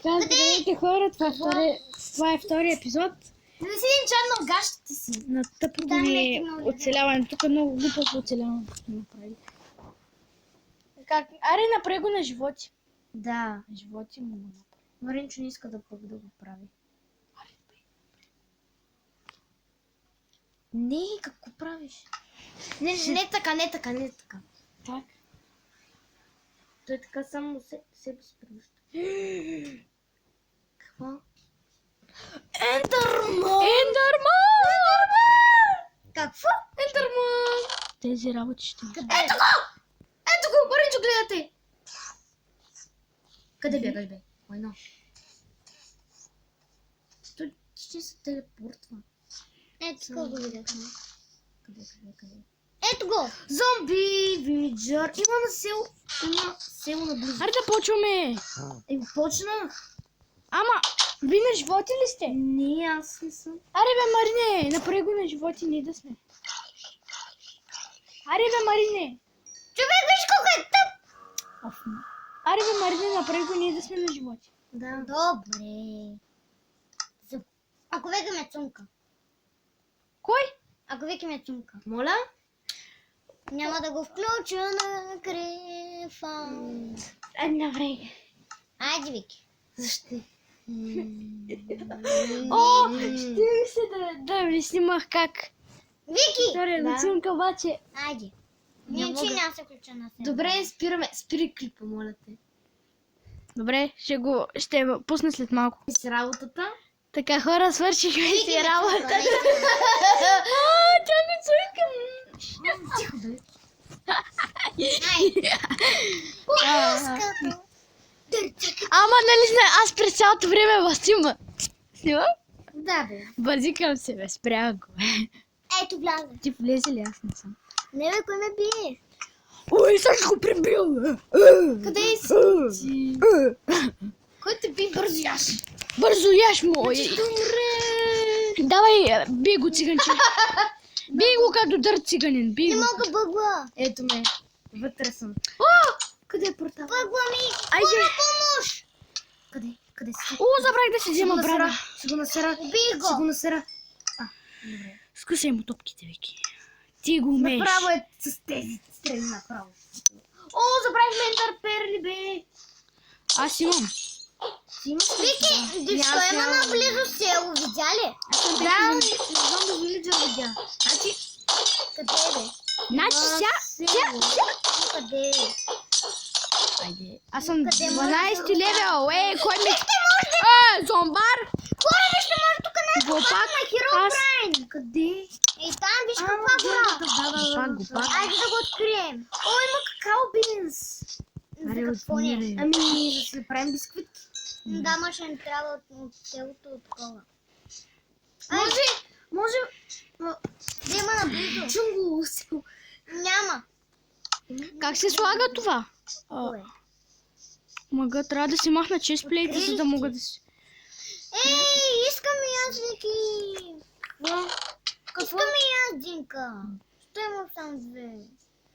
Така, здравейте хора, това е втори епизод Не си един черно в гащите си. на тъпото ми оцеляване. Тук много глупаво оцеляване сме направили. Как? Аре, направи го на животи. Да. Животи му го направи. Маринчо не иска да го прави. Не, как го правиш? Не така. Так. Той така само себе си превръща. Какво? Ендърман! Какво? Ендърман! Тези работи ще... Ето го! Маринчо, гледате! Къде бягаш, бе? Война. Той ще се телепортва. Ето го видях. Къде? Ето го! Зомби вилиджър. Има село наблизо. Аре да почваме! Почнах. Ама, ви на животи ли сте? Не, аз не съм. Аре бе, Марине, направи го на животи, ние да сме. Аре бе, Марине! Човек, виж колко е тъп! Аре бе, Марине, направи го, ние да сме на животи. Да. Добре. Ако викаме цунка. Кой? Ако викаме цунка. Моля? Няма да го включа на крефа. Добре. Айде, Вики. Защо? О, ще ми се да ви снимах как. Вики! Втория Да. нацунка, обаче. Айде. Няма Че да- няма се включа на себе. Добре, спирай клипа, моля те. Добре, ще пусна след малко. И с работата. Така, хора, свършихме Вики си ме работа. цунка, наистина. Тя ми цунка. Тихо бе. Айде. Скъпо. Ама, нали знае, аз през цялото време вас снимам? Да, бе. Бързикам се, бе, спря го. Ето вляза. Ти влезе ли? Аз не съм. Не бе, кой ме бие? Ой, сега го прибил. Къде си? Кой те би? Бързо яш. Бързо яш, мой. Давай, бий го, циганче. Бий го като дър циганин. Бий Не го. мога бъгла. Ето ме. Вътре съм. Къде е портал? Бъгла ми. Айде. Помощ. Къде си? О, забрах да си взема брада. Ще го насера. Убий го. Добре. Скъсай му топките, Вики. Ти го умееш. Направо е с тези стрели направо. О, забравихме ентър перли, бе. Аз имам. Ти имаш ли? Вики, защо има наблизо село? Видя ли? Да, зомби вилиджър видя. Значи, Къде бе? Значи Къде? Айде. Аз съм Къде 12 левел. Кой ми... зомбар. Хора, вижте, може тук нещо Глупак. на Hero Аз... Brain. къде? Ей, там виж каква гора. Глупак. Айде да го открием. О, има какао бинс. За какво не? Ами, да си направим бисквит. Да, ма ще ни трябва от селото от такова. Може... Да има наблизо. Чунго село. Няма. Как се слага това? Кое? Мага, трябва да си махна честплейта, за да мога да си... Ей, искам и аз, Вики. Какво? Искам и аз, Динка. Що имам само две?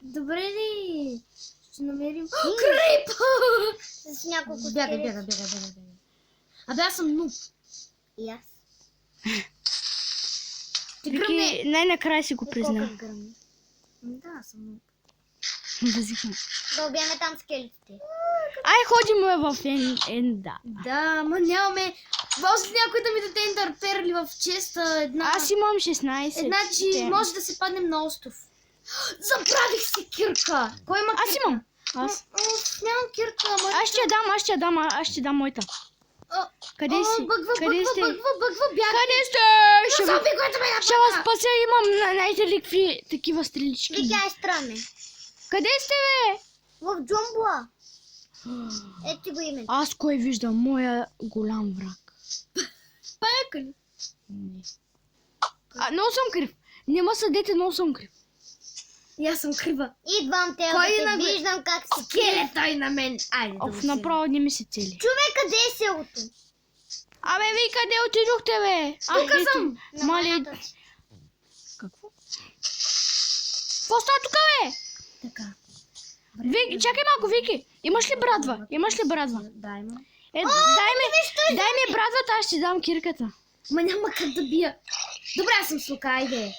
Добре ли? Ще намерим... Крип! С няколко Бягай. Абе, аз съм нуб. И аз. Вики, най-накрая си го призна. Колко гръмни. Да, аз съм нуб. Базикам. Да убияме там скелетите. Ай, ходим в Енда. Да, ма нямаме... Може ли някой да ми даде ентър перли в честа? Аз имам 16. Значи, може да се паднем на остров. Забравих си кирка! Кой има кирка? Аз имам. Аз. Нямам кирка, ама... Аз ще дам моята. Къде си? Бъгва, бяга. Къде сте? Ще Зомби, което ме ще вас спася, имам знаете ли какви такива стрелички. Вики, ай стране. Къде сте, бе? В джумбула. Ето ти го име. Аз кой виждам? Моя голям враг. Паяка ли? Не. Много съм крив. Нема съдете, много съм крив. И аз съм крива. Идвам те, Кой да на те ме- виждам как си Скелет той на мен. Айде да Оф, го направо не ми се цели. Човек, къде е селото? Абе, вие къде отидохте, бе? Тук ето. съм. На Мали... моята. Какво? Какво става тук, бе? Така. Вики, чакай малко, Вики. Имаш ли брадва? Да, имам. Дай ми брадвата, аз ще дам кирката. Ма няма как да бия. Добре, аз съм слука, айде.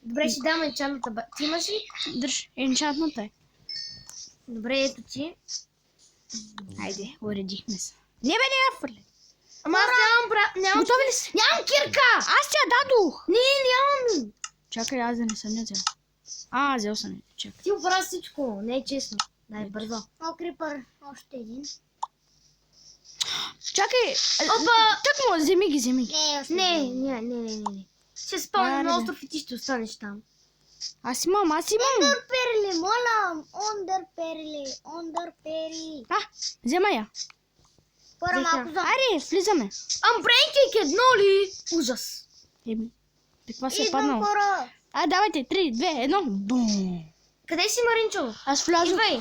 Добре, ще дам енчантната ба. Ти имаш ли? Дръж, енчантната е. Добре, ето ти. Айде, уредихме се. Не бе, не я фърли. Ама аз нямам Готови ли си? Нямам кирка! Аз ти я дадох. Не, нямам. Чакай, аз да не съм я взел. Взел съм я. Чакай. Ти обра всичко, не е честно. Дай бързо. О, крипър. Още един. Чакай. Опа! Тъкмо, вземи ги. Не, още Не, един. не. Ще спомня на остров и ти ще останеш там. Аз имам. Ондър перли, моля. Ондър пери. Взема я. Пора Взеха. малко за... Аре, влизаме. Брейнкейк едно ли? Ужас. Каква се е Идвам, паднала? хора. Давайте, 3, 2, 1. Бум. Къде си, Маринчо? Аз влязох. Идвай.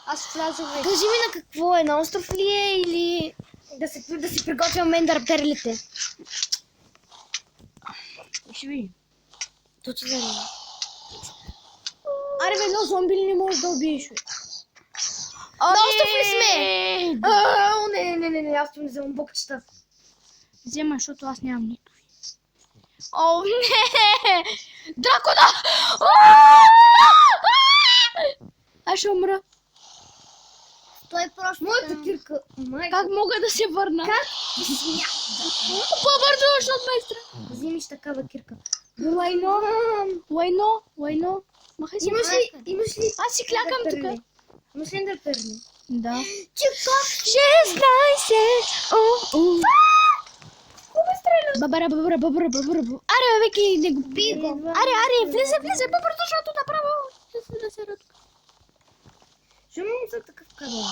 Аз влязох вече. Кажи ми на какво е, на остров ли е или да си приготвям мендър перлите? Ще видим. Точно за мен. Аре, бе, едно зомби ли не можеш да убиеш, бе? На остров ли сме? Не, аз не вземам бокчета. Взема, защото аз нямам никакви. О, не! Дракона! Аз ще умра. Той просто... Моята кирка. Как мога да се върна? Как? По-бързо, защото ме е страх. Взимиш такава кирка. Лайно. Махай се. Имаш ли? Аз си клякам тук. Имаш ли ендър перли? Да. Чикак. 16. Бабара. Аре, веки, не го Би го. Аре, влизай, по-бързо, защото направо. Да се ръдка. Що ми за такъв кабел?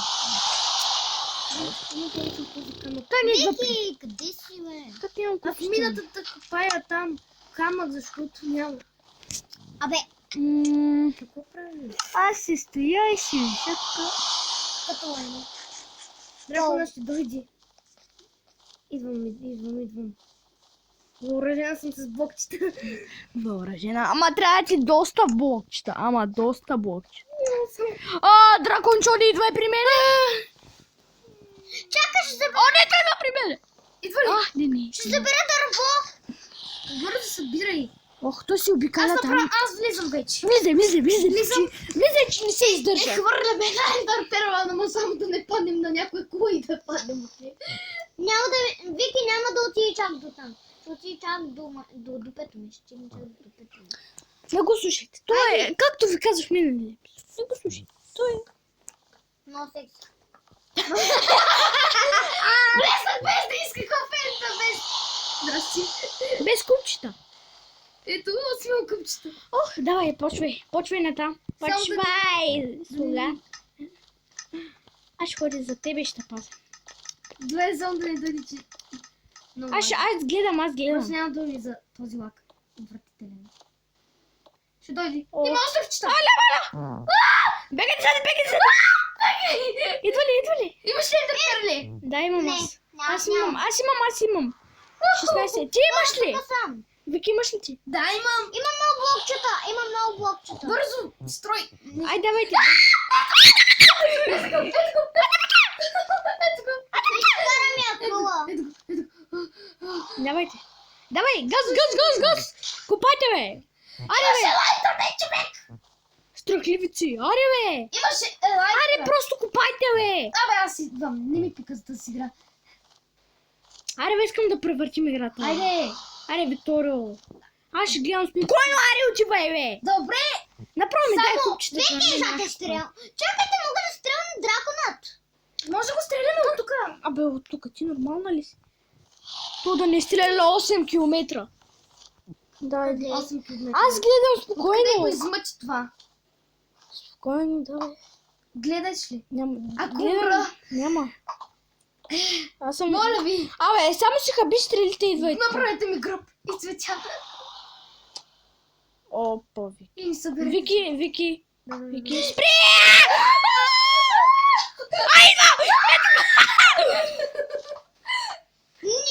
Той не е Вики, къде си, бе? Как нямам Аз мината да копая там камък, защото няма. Абе, Какво правим? Аз се стоя и си виша тук. като е. Дракона ще дойде. Идвам. Въоръжена съм с блокчета. Въоръжена. Ама трябва да ти доста блокчета. Дракончо, не идвай при мене. Чакай, ще забера. Не тръгна при мене. Идва ли? Не. Ще забера дърво. Бързо събирай. Ох, той си обикаля там. Аз влизам вече. Влизай, че не се издържа. Хвърляме една ендър перла, но само да не паднем на някой кула и да паднем. Няма да... Вики няма да отиде чак до там. Ще отиде чак до дупето ми. Ще стигне чак до дупето ми. Не го слушайте. Това е, както ви казах миналия епизод. Не го слушайте. Той е. Но секси. Без да исках оферта, без. Здрасти. Без купчета. Ето, аз имам къпчета. Давай, почвай натам. Почвай, слуга. Аз ще ходя за тебе и ще пазя. Две зон да не дойде, че... Аз гледам. Просто няма думи за този лак. Отвратителен. Ще дойде. Има островчета. Бегайте зади! Идва ли? Имаш ли ендър перли? Да, имам Не, аз. нямам. Аз имам. 16. Ти имаш ли? Сам. Вики, имаш ли ти? Да, имам. Имам много блокчета. Бързо, строй. Ай, давайте. Кара ми е кола. Давайте. Давай, газ! Купайте, бе! Аре, бе! Страхливици, аре, бе! Имаше... Аре, просто купайте, бе! Абе, аз идвам. Не ми пика за тази игра. Аре, бе, искам да превъртим играта. Айде. Аре, Викторио. Аз ще гледам спокойно, аре, отивай, бе! Добре. Направо ми дай купчета. Вики, чакай, стрел. Чакайте, мога да стрелям драконът. Може го стреляме от тук. Абе, от тук ти нормална ли си? То да не стреля 8 км. Да, Аз съм киднат. аз гледам Къде го спокойно. измъчи това? Спокойно, да. Гледаш ли? Няма. А гледам. кобра? Няма. Аз съм... Моля ви. Абе, само си хаби стрелите идвайте. Направете ми гръб и цветя. Опа, Вики. И ми съберете. Вики. Вики. Спри!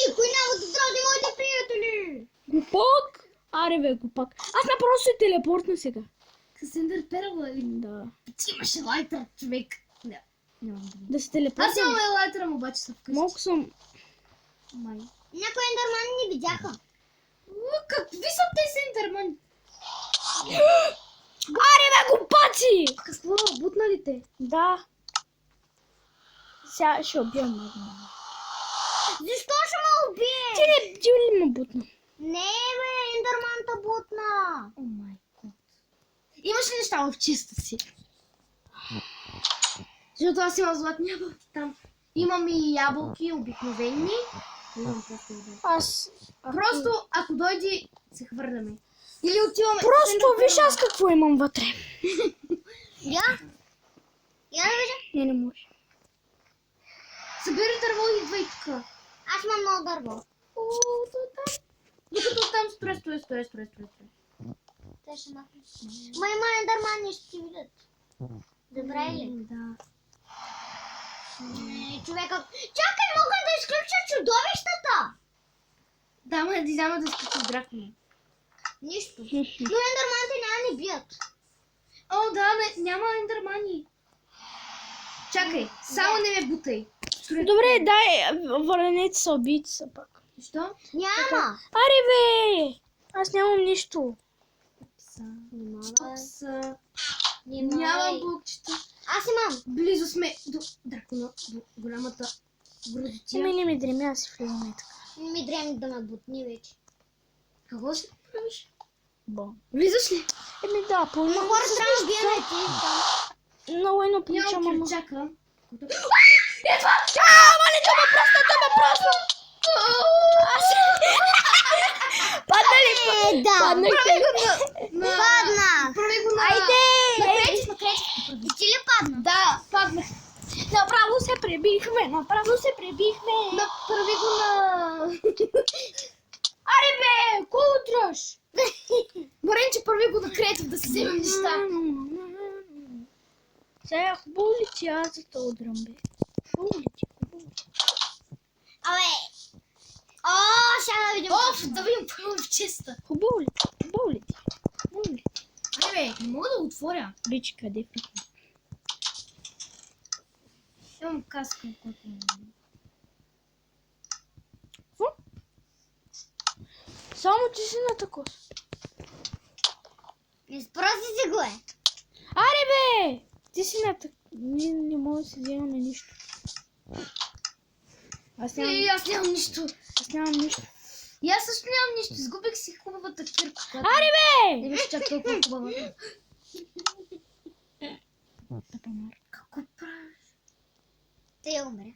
Никой няма да дради моите приятели. Глупак! Аре, бе, глупак. Аз направо се телепортна сега. С ендър перла ли? Да. Ти имаше лайтър, човек. Нямам да. Да се Аз телепортираш. имам елайтъръм, обаче са вкъщи. Малко съм... Май. Някои ендермани ни видяха. Какви са тези ендермани? Аре, бе, глупаци! Какво? Бутнали те? Да. Сега ще убия много. Защо ще ме убие? Ти ли ме бутна? Не, бе, ендерманта бутна. О май гот. Имаш ли неща в чиста си? Защото аз имам златни ябълки там. Имам и ябълки обикновени. Имам просто ябълки. Аз... Просто, ако дойде, се хвърляме. Или отиваме... Просто виж аз какво имам вътре. Я? Я да видя. Не може. Събери дърво и идва и тук. Аз имам много дърво. Там. Докато там строй. Те ще махнат. Ма има ендермани, ще ти видят. Добре ли? Да. Човека... Чакай, мога да изключа чудовищата! Да, ма няма да изкачи дракона. Нищо. Но ендерманите няма ни бият. О, да, няма ендермани. Чакай, само не ме бутай. Добре, дай, върнете се, убийте се пак. Защо? Няма. Аре, бе! Аз нямам нищо. Пса. Няма. Няма булкчета. Аз имам. Близо сме до дракона, до голямата грозотия. Не ми дремя, аз си влизаме така. Не ми дреми да ме бутни вече. Какво ще правиш? Бом. Влизаш ли? Да, по Но хора трябва да биеме ти там. много едно получа, мама. Няма чакам. Мале, това ме просто! Падна ли? Да. Паднахте. Падна. Прави го на... Айде. Накречи. Ти ли падна? Да, паднах. Направо се пребихме. Направи го на... Аре, бе, кой удръж? Маренче, прави го на креатив да си вземем неща. Сега хубаво ли ти аз да те удрям, бе? Хубаво ли ти? Абе. О, сега да видим. Оф, да видим първо в честа. Хубаво ли ти? Айде бе, не мога да го отворя. Бичи, къде? Имам каска, която... Какво? Само ти си на такова. Изпроси си го е. Аре, бе! Ти си на такова. Ние не можем да си вземаме нищо. Аз нямам нищо. И аз също нямам нищо. Изгубих си хубавата кирка. Аре, бе! Не беше чак толкова хубава. Тапанар. Какво правиш? Те умре.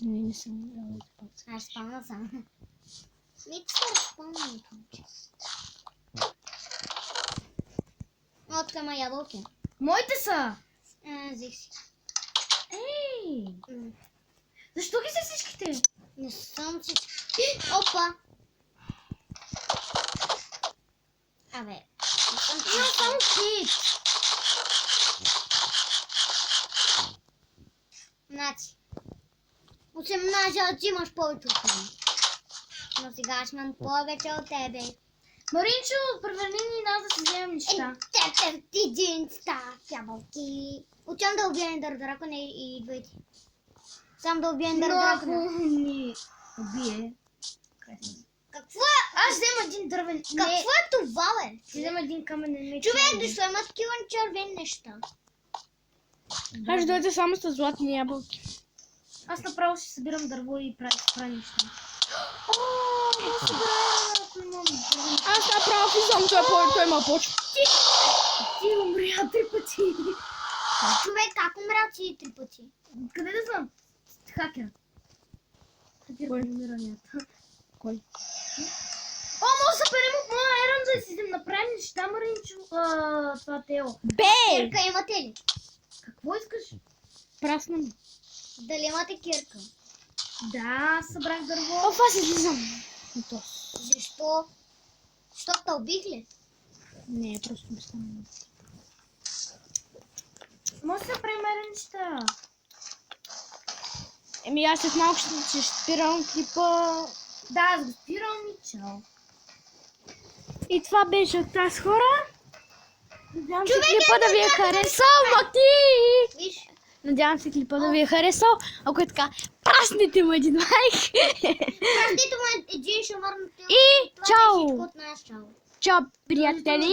Не съм умряла от пак. Аз спомня само. Ми ти се разпомня. О, тук има ябълки. Моите са! Взех си. Ей! Защо ги са всичките? Не съм си... Опа! Абе, не съм си... Имам само 5. Значи, 18, ти имаш повече от мен. Но сега аз имам повече от тебе. Маринчо, превърни ни нас да си вземем неща. Ти джинста, ябълки. Отивам да убия Ендър дракон и идвайте. Сам да убия Ендър Но ако дракона. ни убие... Какво е? Аз взема един дървен... Какво е това, бе? Ще взема един каменен меч. Човек, защо има такива червени неща? Аз ще дойда само с златни ябълки. Аз направо ще събирам дърво и правя неща. Аз направо влизам, той има почва. Ти умря 3 пъти. Човек, как умря ти 3 пъти? Къде да знам? Хакер. Хакер програмиранията. Кой? О, може да съберем от моя ерон, за да си направим неща, Маринчо. Това тело. Бе! Кирка имате ли? Какво искаш? Прасна ми. Дали имате кирка? Да, събрах дърво. Оф, аз излизам. Защо? Защото те убих ли? Не, просто ми стана. Може да премеря неща. Еми аз след малко ще спирам клипа. Да, аз го спирам и чао. И това беше от тази хора. Надявам се Човек, клипа да ви е харесал, мати! Виж, Надявам се клипа да ви е харесал. Ако е така, праснете му един лайк. Простите му един ще върнете. И чао! От нас, чао. Чао, приятели!